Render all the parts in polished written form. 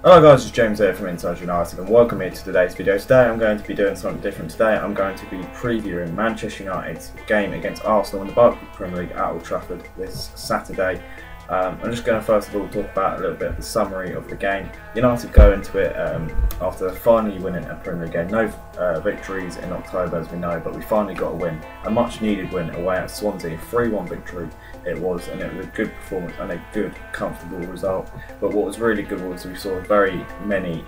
Hello guys, it's James here from Inside United and welcome here to today's video. Today I'm going to be doing something different. Today I'm going to be previewing Manchester United's game against Arsenal in the Barclays Premier League at Old Trafford this Saturday. I'm just going to first of all talk about a little bit of the summary of the game. United go into it after finally winning a Premier League game. No victories in October as we know, but we finally got a win. A much needed win away at Swansea, a 3-1 victory it was, and it was a good performance and a good, comfortable result. But what was really good was we saw very many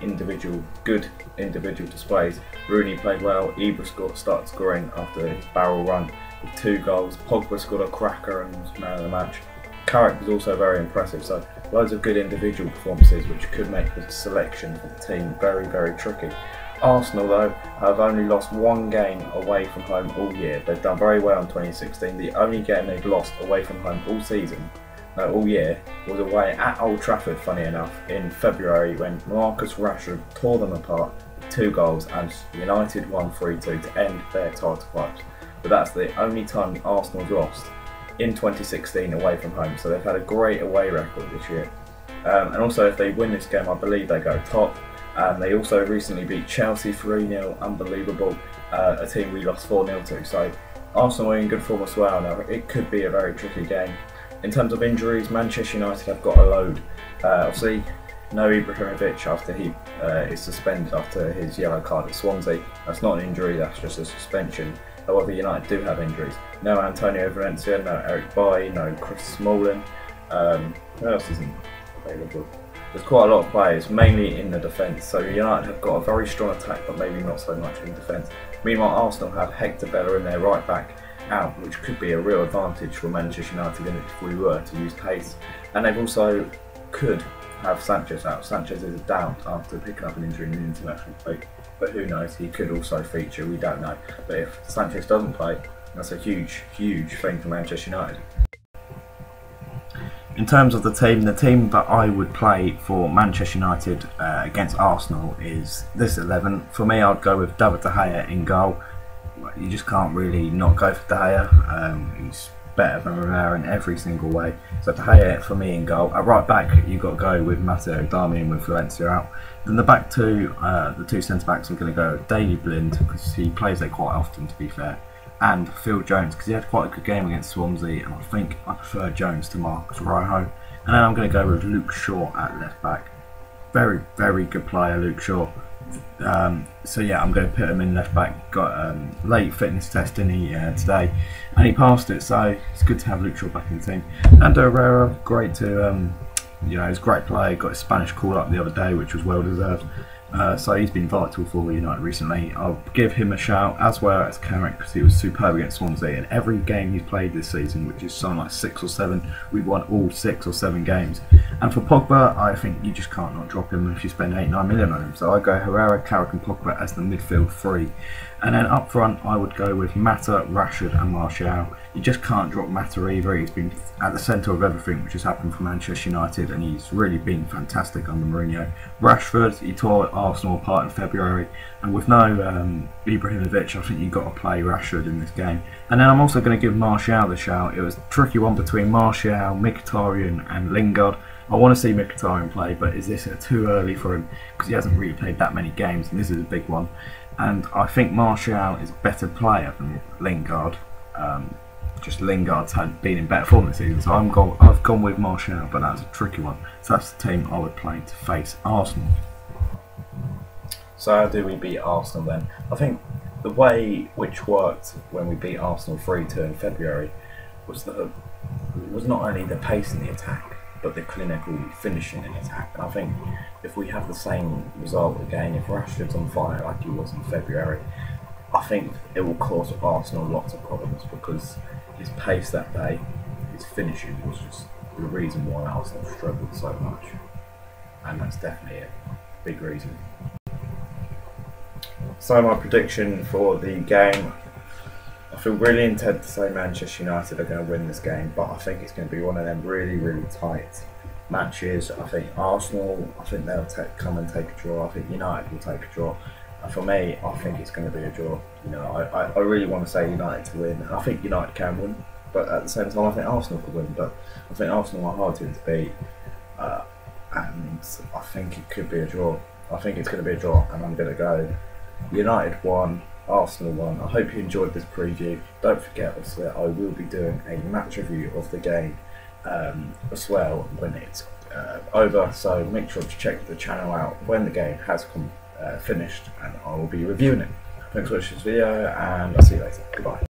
good individual displays. Rooney played well, Ibra started scoring after his barrel run with 2 goals. Pogba scored a cracker and was man of the match. Carrick was also very impressive, so loads of good individual performances which could make the selection for the team very, very tricky. Arsenal though have only lost 1 game away from home all year. They've done very well in 2016. The only game they've lost away from home all year, was away at Old Trafford, funny enough, in February when Marcus Rashford tore them apart with 2 goals and United won 3-2 to end their title fight. But that's the only time Arsenal have lost in 2016 away from home, so they've had a great away record this year. And also if they win this game, I believe they go top. They also recently beat Chelsea 3-0, unbelievable, a team we lost 4-0 to, so Arsenal are in good form as well now. It could be a very tricky game. In terms of injuries, Manchester United have got a load. Obviously no Ibrahimovic after he is suspended after his yellow card at Swansea. That's not an injury, that's just a suspension. However, United do have injuries. No Antonio Valencia, no Eric Bailly, no Chris Smalling. Who else isn't available? There's quite a lot of players, mainly in the defence. So United have got a very strong attack, but maybe not so much in defence. Meanwhile, Arsenal have Hector Bellerin, their right back, out, which could be a real advantage for Manchester United if we were to use pace. And they've also could have Sanchez out. Sanchez is down after picking up an injury in the international break. But who knows, he could also feature, we don't know. But if Sanchez doesn't play, that's a huge, huge thing for Manchester United. In terms of the team that I would play for Manchester United against Arsenal is this 11. For me, I'd go with David De Gea in goal. You just can't really not go for De Gea. He's better than Rivera in every single way. So De Gea for me in goal. At right back, you've got to go with Matteo Darmian with Valencia out. Then the back two, the 2 centre backs, I'm going to go Daley Blind because he plays there quite often, to be fair, and Phil Jones because he had quite a good game against Swansea, and I think I prefer Jones to Marcus Rojo. And then I'm going to go with Luke Shaw at left back. Very, very good player, Luke Shaw. So yeah, I'm going to put him in left back. Got late fitness test today, and he passed it. So it's good to have Luke Shaw back in the team. And Herrera, great to he's a great player. Got his Spanish call up the other day, which was well deserved. So he's been vital for United recently. I'll give him a shout, as well as Carrick, because he was superb against Swansea. And every game he's played this season, which is something like 6 or 7, we've won all 6 or 7 games. And for Pogba, I think you just can't not drop him if you spend 8-9 million on him. So I go Herrera, Carrick and Pogba as the midfield 3. And then up front, I would go with Mata, Rashford and Martial. You just can't drop Mata either. He's been at the centre of everything which has happened for Manchester United, and he's really been fantastic under Mourinho. Rashford, he tore Arsenal apart in February, and with no Ibrahimovic, I think you've got to play Rashford in this game. And then I'm also going to give Martial the shout. It was a tricky one between Martial, Mkhitaryan and Lingard. I want to see Mkhitaryan play, but is this too early for him? Because he hasn't really played that many games, and this is a big one. And I think Martial is a better player than Lingard. Just Lingard's been in better form this season, so I've gone with Martial, but that's a tricky one. So that's the team I would play to face Arsenal. So how do we beat Arsenal then? I think the way which worked when we beat Arsenal 3-2 in February was not only the pace in the attack, but the clinical finishing in attack. And I think if we have the same result again, if Rashford's on fire like he was in February, I think it will cause Arsenal lots of problems, because his pace that day, his finishing was just the reason why Arsenal struggled so much. And that's definitely a big reason. So my prediction for the game, I feel really intent to say Manchester United are going to win this game, but I think it's going to be one of them really, really tight matches. I think Arsenal, they'll come and take a draw. I think United will take a draw. And for me, I think it's going to be a draw. I really want to say United to win. I think United can win, but at the same time, I think Arsenal could win. But I think Arsenal are hard to beat. I think it could be a draw. I think it's going to be a draw, and I'm going to go United 1, Arsenal 1. I hope you enjoyed this preview. Don't forget, obviously, I will be doing a match review of the game as well when it's over, so make sure to check the channel out when the game has finished, and I will be reviewing it. Thanks for watching this video, and I'll see you later. Goodbye.